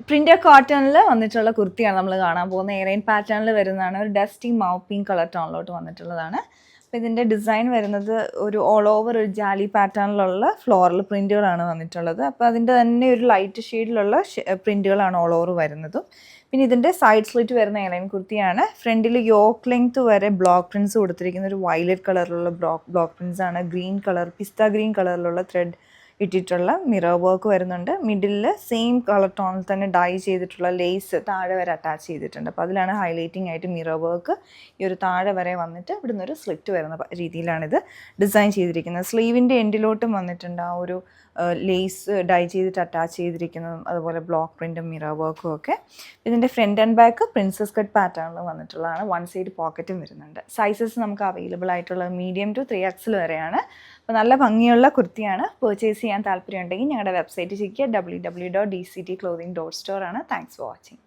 Printed കോട്ടണിൽ വന്നിട്ടുള്ള കുർത്തിയാണ് നമ്മൾ കാണാൻ പോകുന്നത്. എയറൈൻ പാറ്റേണിൽ വരുന്നതാണ്. ഒരു ഡസ്റ്റി മൗ പിങ്ക് കളർ ടോണിലോട്ട് വന്നിട്ടുള്ളതാണ്. അപ്പോൾ ഇതിൻ്റെ ഡിസൈൻ വരുന്നത് ഒരു ഓൾ ഓവർ ഒരു ജാലി പാറ്റേണിലുള്ള ഫ്ലോറൽ പ്രിൻറ്റുകളാണ് വന്നിട്ടുള്ളത്. അപ്പോൾ അതിൻ്റെ തന്നെ ഒരു ലൈറ്റ് ഷെയ്ഡിലുള്ള പ്രിൻറ്റുകളാണ് ഓൾ ഓവർ വരുന്നതും. പിന്നെ ഇതിൻ്റെ സൈഡ് സ്ലിറ്റ് വരുന്ന എയർലൈൻ കുർത്തിയാണ്. ഫ്രണ്ടിൽ യോക്ക് ലെങ്ത് വരെ ബ്ലോക്ക് പ്രിൻറ്റ്സ് കൊടുത്തിരിക്കുന്ന ഒരു വയലറ്റ് കളറിലുള്ള ബ്ലോക്ക് പ്രിൻറ്റ്സ് ആണ്. ഗ്രീൻ കളർ, പിസ്ത ഗ്രീൻ കളറിലുള്ള ത്രെഡ് ഇട്ടിട്ടുള്ള മിറർ വർക്ക് വരുന്നുണ്ട്. മിഡിലിൽ സെയിം കളർ ടോണിൽ തന്നെ ഡൈ ചെയ്തിട്ടുള്ള ലേസ് താഴെ വരെ അറ്റാച്ച് ചെയ്തിട്ടുണ്ട്. അപ്പോൾ അതിലാണ് ഹൈലൈറ്റിംഗ് ആയിട്ട് മിറർ വർക്ക് ഈ ഒരു താഴെ വരെ വന്നിട്ട് ഇവിടുന്ന് ഒരു സ്ലിറ്റ് വരുന്ന രീതിയിലാണിത് ഡിസൈൻ ചെയ്തിരിക്കുന്നത്. സ്ലീവിൻ്റെ എൻഡിലോട്ടും വന്നിട്ടുണ്ട് ആ ഒരു ലേസ് ഡൈ ചെയ്തിട്ട് അറ്റാച്ച് ചെയ്തിരിക്കുന്നതും അതുപോലെ ബ്ലോക്ക് പ്രിൻറ്റും മിറർ വർക്കും ഒക്കെ. ഇതിൻ്റെ front and back princess cut പാറ്റേണിൽ വന്നിട്ടുള്ളതാണ്. വൺ സൈഡ് പോക്കറ്റും വരുന്നുണ്ട്. സൈസസ് നമുക്ക് അവൈലബിൾ ആയിട്ടുള്ളത് മീഡിയം ടു 3XL വരെയാണ്. അപ്പോൾ നല്ല ഭംഗിയുള്ള കുർത്തിയാണ്. പർച്ചേസ് ചെയ്യാൻ താല്പര്യമുണ്ടെങ്കിൽ ഞങ്ങളുടെ വെബ്സൈറ്റ് ചെക്ക് ചെയ്യുക. www.dctclothing.store ആണ്. Thanks for watching.